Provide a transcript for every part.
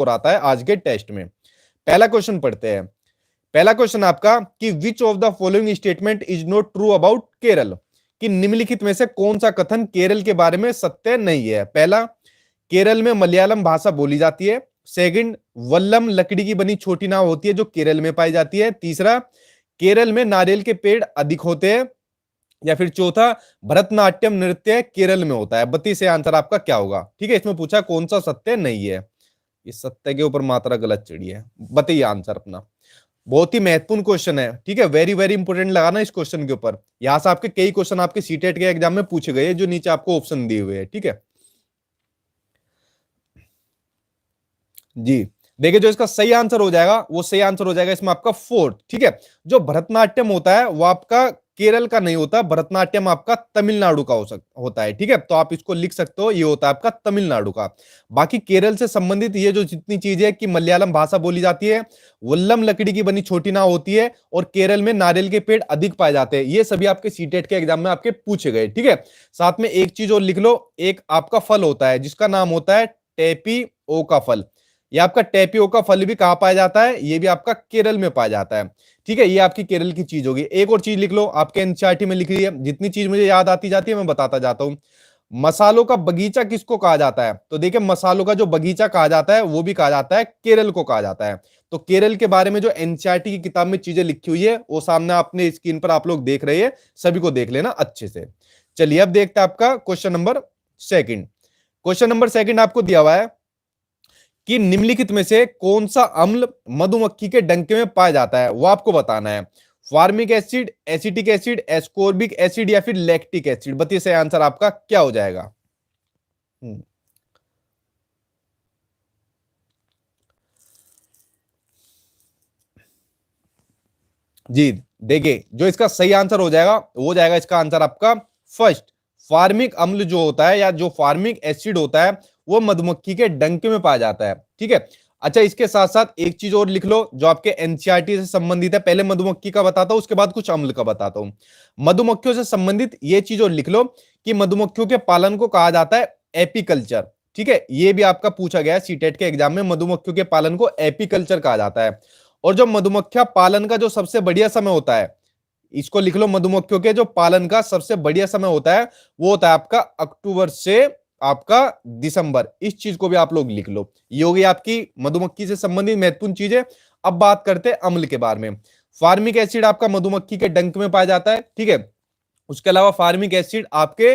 और आता है आज के टेस्ट में। पहला क्वेश्चन पढ़ते हैं। पहला क्वेश्चन आपका कि which of the following statement is not true about Kerala, कि निम्नलिखित में से कौन सा कथन केरल के बारे में सत्य नहीं है। पहला, केरल में मलयालम भाषा बोली जाती है। सेकंड, वल्लम लकड़ी की बनी छोटी नाव होती है जो केरल में पाई जाती है। तीसरा, केरल में नारियल के पेड़ अधिक होते हैं। या फिर चौथा, भरतनाट्यम नृत्य केरल में होता है। 32 से आंसर आपका क्या होगा? ठीक है, इसमें पूछा कौन सा सत्य नहीं है। इस सत्य के ऊपर मात्रा गलत चढ़ी है, बताइए आंसर अपना। बहुत ही महत्वपूर्ण क्वेश्चन है, ठीक है, वेरी वेरी इंपोर्टेंट लगाना इस क्वेश्चन के ऊपर। यहां से आपके कई क्वेश्चन आपके सीटेट के एग्जाम में पूछे गए जो नीचे आपको ऑप्शन दिए हुए हैं, ठीक है जी। देखिए, जो इसका सही आंसर हो जाएगा वो सही आंसर हो जाएगा इसमें आपका फोर्थ, ठीक है। जो भरतनाट्यम होता है वो आपका केरल का नहीं होता, भरतनाट्यम आपका तमिलनाडु का होता है, ठीक है। तो आप इसको लिख सकते हो, ये होता है आपका तमिलनाडु का। बाकी केरल से संबंधित ये जो जितनी चीजें है कि मलयालम भाषा बोली जाती है, वल्लम लकड़ी की बनी छोटी नाव होती है, और केरल में नारियल के पेड़ अधिक पाए जाते हैं, ये सभी आपके सीटेट के एग्जाम में आपके पूछे गए, ठीक है। साथ में एक चीज और लिख लो, एक आपका फल होता है जिसका नाम होता है टेपी ओ का फल। ये आपका टेपियोका फल भी कहां पाया जाता है? ये भी आपका केरल में पाया जाता है, ठीक है। ये आपकी केरल की चीज होगी। एक और चीज लिख लो, आपके एनसीईआरटी में लिख रही है, जितनी चीज मुझे याद आती जाती है मैं बताता जाता हूं। मसालों का बगीचा किसको कहा जाता है? तो देखिए, मसालों का जो बगीचा कहा जाता है वो भी कहा जाता है केरल को कहा जाता है। तो केरल के बारे में जो एनसीईआरटी की किताब में चीजें लिखी हुई है वो सामने आपने स्क्रीन पर आप लोग देख रहे हैं, सभी को देख लेना अच्छे से। चलिए अब देखते हैं आपका question number second. Question number second आपको दिया हुआ है कि निम्नलिखित में से कौन सा अम्ल मधुमक्खी के डंके में पाया जाता है, वो आपको बताना है। Formic acid, acetic acid, ascorbic acid या फिर लैक्टिक एसिड। बताइए सही आंसर आपका क्या हो जाएगा? जी, देखिए, जो इसका सही आंसर हो जाएगा वो जाएगा इसका आंसर आपका फर्स्ट। फार्मिक अम्ल जो होता है या जो फार्मिक एसिड होता है वो मधुमक्खी के डंके में पाया जाता है, ठीक है। अच्छा, इसके साथ साथ एक चीज और लिख लो जो आपके एनसीईआरटी से संबंधित है। पहले मधुमक्खी का बताता हूं, उसके बाद कुछ अम्ल का बताता हूं। मधुमक्खियों से संबंधित ये चीज और लिख लो कि मधुमक्खियों के पालन को कहा जाता है एपीकल्चर, ठीक है। ये भी आपका पूछा गया है सीटेट के एग्जाम में, मधुमक्खियों के पालन को एपीकल्चर कहा जाता है। और जो मधुमक्खियां पालन का जो सबसे बढ़िया समय होता है, इसको लिख लो, मधुमक्खियों के जो पालन का सबसे बढ़िया समय होता है वो होता है आपका अक्टूबर से आपका दिसंबर। इस चीज को भी आप लोग लिख लो। ये होगी आपकी मधुमक्खी से संबंधित महत्वपूर्ण चीजें। अब बात करते हैं अम्ल के बारे में। फार्मिक एसिड आपका मधुमक्खी के डंक में पाया जाता है, ठीक है। उसके अलावा फार्मिक एसिड आपके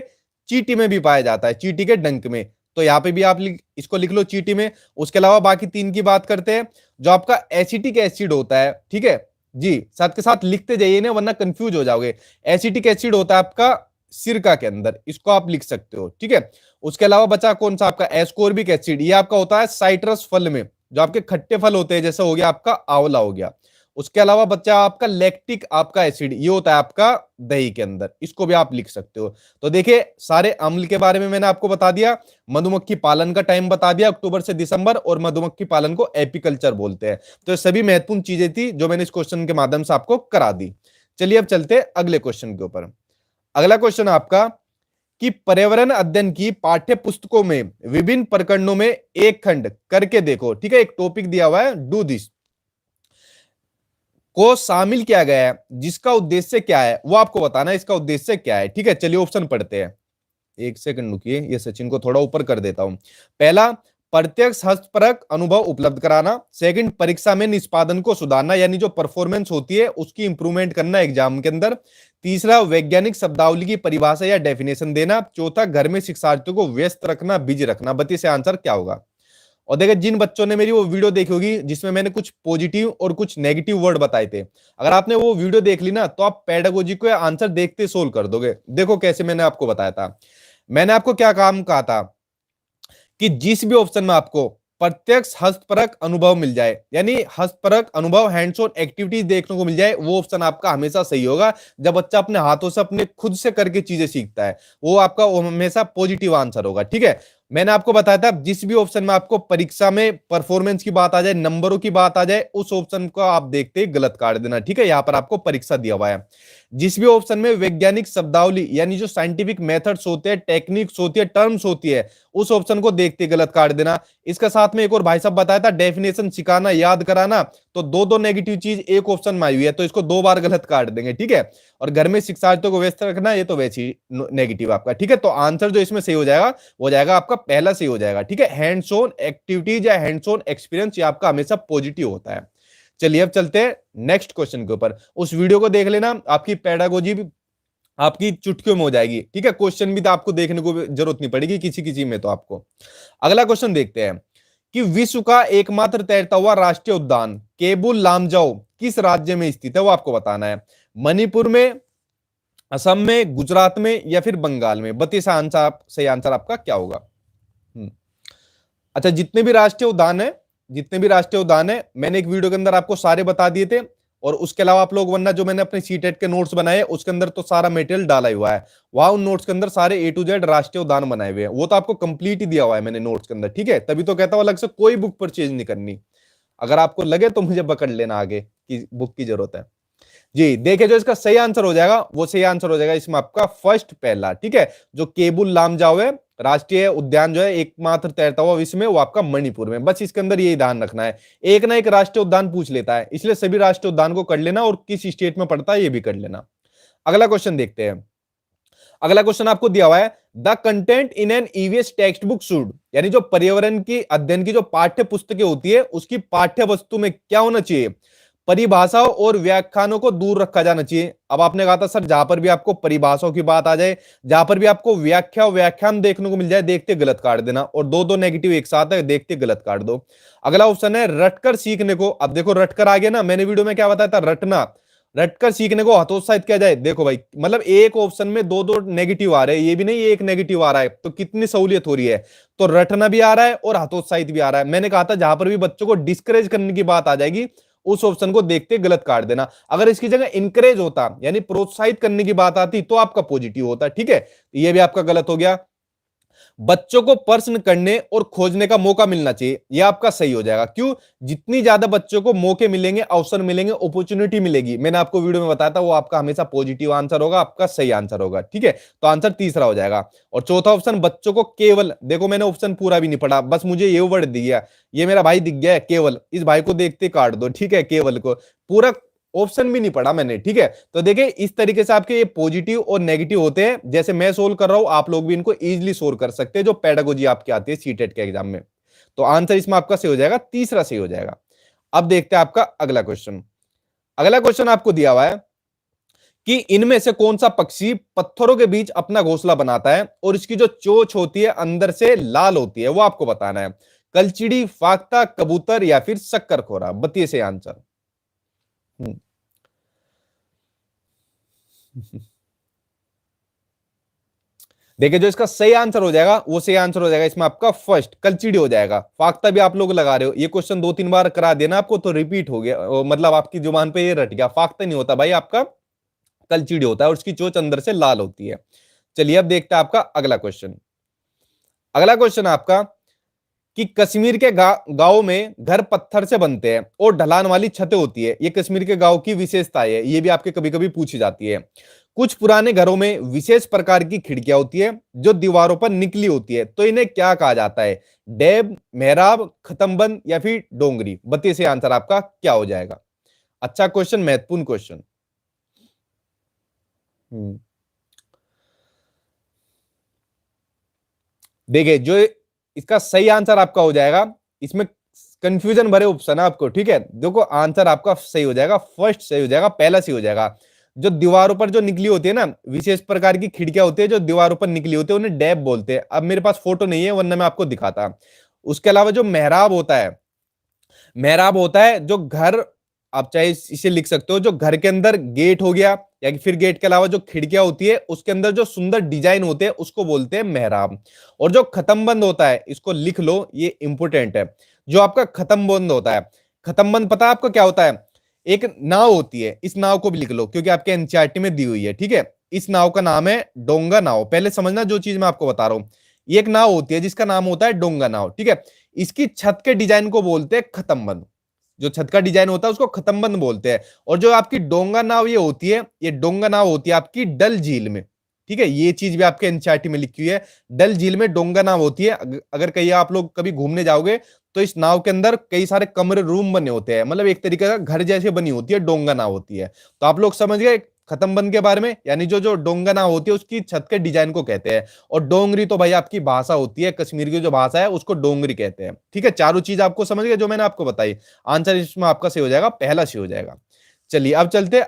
चींटी में भी पाया जाता है, चींटी के डंक में। तो यहां पे भी आप इसको लिख लो चींटी में। उसके अलावा बाकी तीन की बात करते हैं। जो आपका एसिटिक एसिड होता है, ठीक है जी, साथ के साथ लिखते जाइए ना वरना कंफ्यूज हो जाओगे। एसिटिक एसिड होता है आपका सिरका के अंदर, इसको आप लिख सकते हो, ठीक है। उसके अलावा बचा कौन सा आपका एस्कोर्बिक एसिड, ये आपका होता है साइट्रस फल में, जो आपके खट्टे फल होते हैं, जैसे हो गया आपका आंवला हो गया। उसके अलावा बच्चा आपका लैक्टिक आपका एसिड, ये होता है आपका दही के अंदर, इसको भी आप लिख सकते हो। तो देखिए, सारे अम्ल के बारे में मैंने आपको बता दिया, मधुमक्खी पालन का टाइम बता दिया अक्टूबर से दिसंबर, और मधुमक्खी पालन को एपीकल्चर बोलते हैं। तो ये सभी महत्वपूर्ण चीजें थी जो मैंने इस क्वेश्चन के माध्यम से आपको करा दी। चलिए अब चलते हैं अगले क्वेश्चन के ऊपर। अगला क्वेश्चन आपका कि पर्यावरण अध्ययन की पाठ्य पुस्तकों में विभिन्न प्रकरणों में एक खंड करके देखो, ठीक है। एक टॉपिक दिया हुआ है, डू दिस को शामिल किया गया है, जिसका उद्देश्य क्या है वो आपको बताना है, इसका उद्देश्य क्या है, ठीक है। चलिए ऑप्शन पढ़ते हैं। एक सेकंड रुकिए, ये सचिन को थोड़ा ऊपर कर देता हूं। पहला, प्रत्यक्ष हस्तपरक अनुभव उपलब्ध कराना। सेकंड, परीक्षा में निष्पादन को सुधारना, यानी जो परफॉर्मेंस होती है उसकी इंप्रूवमेंट करना एग्जाम के अंदर। तीसरा, वैज्ञानिक शब्दावली की परिभाषा या डेफिनेशन देना। चौथा, घर में शिक्षार्थियों को व्यस्त रखना, बिजी रखना। बताइए से आंसर क्या होगा? और देखिए, जिन बच्चों ने मेरी वो वीडियो देखी होगी जिसमें मैंने कुछ पॉजिटिव और कुछ नेगेटिव वर्ड बताए थे, अगर आपने वो वीडियो देख ली ना तो आप पेडागोजी को आंसर देखते सोल्व कर दोगे। देखो कैसे मैंने आपको बताया था। मैंने आपको क्या काम कहा था कि जिस भी ऑप्शन में आपको प्रत्यक्ष हस्तपरक अनुभव मिल जाए, यानी हस्तपरक अनुभव, हैंड्स ऑन एक्टिविटीज देखने को मिल जाए, वो ऑप्शन आपका हमेशा सही होगा। जब बच्चा अपने हाथों से अपने खुद से करके चीजें सीखता है, वो आपका हमेशा पॉजिटिव आंसर होगा, ठीक है। मैंने आपको बताया था जिस भी ऑप्शन में आपको परीक्षा में परफॉर्मेंस की बात आ जाए, नंबरों की बात आ जाए, उस ऑप्शन को आप देखते ही गलत काट देना, ठीक है। यहां पर आपको परीक्षा दिया हुआ है। जिस भी ऑप्शन में वैज्ञानिक शब्दावली यानी जो साइंटिफिक मेथड्स होते हैं, टेक्निक्स होती है, टर्म्स होती है, उस ऑप्शन को देखते गलत काट देना। इसका साथ में एक और भाई साहब बताया था डेफिनेशन सिखाना, याद कराना, तो दो दो नेगेटिव चीज एक ऑप्शन में आई हुई है, तो इसको 2 बार गलत काट देंगे, ठीक है। और घर में शिक्षार्थियों को व्यस्त रखना, ये तो वैसे ही नेगेटिव आपका, ठीक है। तो आंसर जो इसमें सही हो जाएगा वो जाएगा आपका पहला सही हो जाएगा, ठीक है। हैंड्स ऑन एक्टिविटीज या हैंड्स ऑन एक्सपीरियंस, ये आपका हमेशा पॉजिटिव होता है। चलिए अब चलते हैं नेक्स्ट क्वेश्चन के ऊपर। उस वीडियो को देख लेना, आपकी पेडागोजी भी आपकी चुटकियों में हो जाएगी, ठीक है। क्वेश्चन भी तो आपको देखने को जरूरत नहीं पड़ेगी किसी किसी में तो आपको। अगला क्वेश्चन देखते हैं कि विश्व का एकमात्र तैरता हुआ राष्ट्रीय उद्यान केबुल लामजाओ किस राज्य में स्थित है, वो आपको बताना है। मणिपुर में, असम में, गुजरात में या फिर बंगाल में। बताइए सही आंसर आपका क्या होगा। अच्छा, जितने भी राष्ट्रीय उद्यान है मैंने एक वीडियो के अंदर आपको सारे बता दिए थे, और उसके अलावा आप लोग वरना जो मैंने अपने सीटेट के नोट्स बनाए उसके अंदर तो सारा मटेरियल डाला ही हुआ है, वहां उन नोट्स के अंदर सारे A to Z राष्ट्रीय उद्यान बनाए हुए हैं, वो तो आपको कंप्लीट ही दिया हुआ है मैंने नोट्स के अंदर, ठीक है। तभी तो कहता हूं अलग से कोई बुक परचेज नहीं करनी, अगर आपको लगे तो मुझे पकड़ लेना आगे कि बुक की जरूरत है जी। देखिए जो इसका सही आंसर हो जाएगा वो सही आंसर हो जाएगा इसमें आपका फर्स्ट पहला, ठीक है। जो केबुल लामजाओ है राष्ट्रीय उद्यान जो है एकमात्र तैरता हुआ विश्व में, वो आपका मणिपुर में। बस इसके अंदर यही ध्यान रखना है, एक ना एक राष्ट्रीय उद्यान पूछ लेता है, इसलिए सभी राष्ट्रीय उद्यान को कर लेना और किस स्टेट में पड़ता है ये भी कर लेना। अगला क्वेश्चन देखते हैं। अगला क्वेश्चन आपको दिया हुआ है the content in an EVS text book should, यानी जो पर्यावरण की अध्ययन की जो पाठ्य पुस्तकें होती है उसकी पाठ्य वस्तु में क्या होना चाहिए। परिभाषाओं और व्याख्यानों को दूर रखा जाना चाहिए। अब आपने कहा था सर जहां पर भी आपको परिभाषाओं की बात आ जाए, जहां पर भी आपको व्याख्या व्याख्यान देखने को मिल जाए, देखते गलत काट देना, और दो दो नेगेटिव एक साथ है, देखते गलत काट दो। अगला ऑप्शन है रटकर सीखने को। अब देखो रटकर आ गया ना, मैंने वीडियो में क्या बताया था, रटना, रटकर सीखने को हतोत्साहित किया जाए। देखो भाई मतलब एक ऑप्शन में दो दो नेगेटिव आ रहे हैं, ये भी नहीं एक नेगेटिव आ रहा है, तो कितनी सहूलियत हो रही है। तो रटना भी आ रहा है और हतोत्साहित भी आ रहा है। मैंने कहा था जहां पर भी बच्चों को डिस्करेज करने की बात आ जाएगी उस ऑप्शन को देखते गलत काट देना। अगर इसकी जगह इंकरेज होता यानी प्रोत्साहित करने की बात आती तो आपका पॉजिटिव होता, ठीक है। ये भी आपका गलत हो गया। बच्चों को प्रश्न करने और खोजने का मौका मिलना चाहिए, यह आपका सही हो जाएगा। क्यों? जितनी ज्यादा बच्चों को मौके मिलेंगे, अवसर मिलेंगे, अपॉर्चुनिटी मिलेगी, मैंने आपको वीडियो में बताया था, वो आपका हमेशा पॉजिटिव आंसर होगा, आपका सही आंसर होगा, ठीक है। तो आंसर तीसरा हो जाएगा। और चौथा ऑप्शन बच्चों को केवल, देखो मैंने ऑप्शन पूरा भी नहीं पढ़ा, बस मुझे ये वर्ड दिख गया, ये मेरा भाई दिख गया है केवल, इस भाई को देखते काट दो, ठीक है। केवल को पूरा ऑप्शन भी नहीं पढ़ा मैंने, ठीक है। तो देखिए इस तरीके से आपके ये पॉजिटिव और नेगेटिव होते हैं, जैसे मैं सोल्व कर रहा हूं आप लोग भी इनको इजीली सोल्व कर सकते हैं जो पेडागोजी आपकी आती है सीटेट के एग्जाम में। तो आंसर इसमें आपका सही हो जाएगा, तीसरा सही हो जाएगा। अब देखते हैं आपका अगला क्वेश्चन। अगला क्वेश्चन आपको दिया हुआ है कि इनमें से कौन सा पक्षी पत्थरों के बीच अपना घोंसला बनाता है और इसकी जो चोंच होती है अंदर से लाल होती है, वो आपको बताना है। कलचिड़ी, फाख्ता, कबूतर या फिर शक्करखोरा। बताइए से आंसर। देखिए जो इसका सही आंसर हो जाएगा वो सही आंसर हो जाएगा इसमें आपका फर्स्ट, कलचिड़ी हो जाएगा। फाख्ता भी आप लोग लगा रहे हो, ये क्वेश्चन 2-3 बार करा देना आपको तो रिपीट हो गया, मतलब आपकी जुबान पे ये रट गया। फाख्ता नहीं होता भाई आपका, कलचिड़ी होता है और उसकी चोंच अंदर से लाल होती है। चलिए अब देखते हैं आपका अगला क्वेश्चन। अगला क्वेश्चन आपका कि कश्मीर के गांव में घर पत्थर से बनते हैं और ढलान वाली छतें होती है, ये कश्मीर के गांव की विशेषता है, ये भी आपके कभी कभी पूछी जाती है। कुछ पुराने घरों में विशेष प्रकार की खिड़कियां होती है जो दीवारों पर निकली होती है, तो इन्हें क्या कहा जाता है? डैब, मेहराब, खत्मबंद या फिर डोंगरी। बताइए से आंसर आपका क्या हो जाएगा। अच्छा क्वेश्चन, महत्वपूर्ण क्वेश्चन। देखिए जो इसका सही आंसर आपका हो जाएगा, इसमें कंफ्यूजन भरे ऑप्शन है आपको, ठीक है। देखो आंसर आपका सही हो जाएगा, फर्स्ट सही हो जाएगा, पहला सही हो जाएगा। जो दीवारों पर जो निकली होती है ना, विशेष प्रकार की खिड़कियां होती है जो दीवारों पर निकली होती है, उन्हें डैब बोलते हैं। अब मेरे पास फोटो नहीं है वरना मैं आपको दिखाता। उसके अलावा जो मेहराब होता है, मेहराब होता है जो घर, आप चाहे इसे लिख सकते हो, जो घर के अंदर गेट हो गया या फिर गेट के अलावा जो खिड़कियां होती है उसके अंदर जो सुंदर डिजाइन होते हैं उसको बोलते हैं मेहराब। और जो खत्मबंद होता है, इसको लिख लो, ये इंपोर्टेंट है। जो आपका खत्मबंद होता है, खत्मबंद पता है आपको क्या होता है? एक नाव होती है, इस नाव को भी लिख लो क्योंकि आपके एनसीईआरटी में दी हुई है, ठीक है। इस नाव का नाम है डोंगा नाव। पहले समझना जो चीज मैं आपको बता रहा हूं, ये एक नाव होती है जिसका नाम होता है डोंगा नाव, ठीक है। इसकी छत के डिजाइन को बोलते हैं खत्मबंद। जो छत का डिजाइन होता है उसको खतमबंद बोलते हैं। और जो आपकी डोंगा नाव ये होती है, ये डोंगा नाव होती है आपकी डल झील में। ठीक है, ये चीज भी आपके एनसीईआरटी में लिखी हुई है। डल झील में डोंगा नाव होती है। अगर कहीं आप लोग कभी घूमने जाओगे तो इस नाव के अंदर कई सारे कमरे, रूम बने होते हैं, मतलब एक तरीके का घर जैसे बनी होती है, डोंगा नाव होती है। तो आप लोग समझ गए खत्म के बारे में, यानी जो जो डोंगा नाव होती है उसकी छत के डिजाइन को कहते हैं। और डोंगरी तो भाई आपकी भाषा होती है, कश्मीर की जो भाषा है उसको डोंगरी कहते हैं। ठीक है, चारों चीज आपको समझ गए जो मैंने आपको बताई। आंसर इसमें आपका सही हो जाएगा, पहला सही हो जाएगा। चलिए अब चलते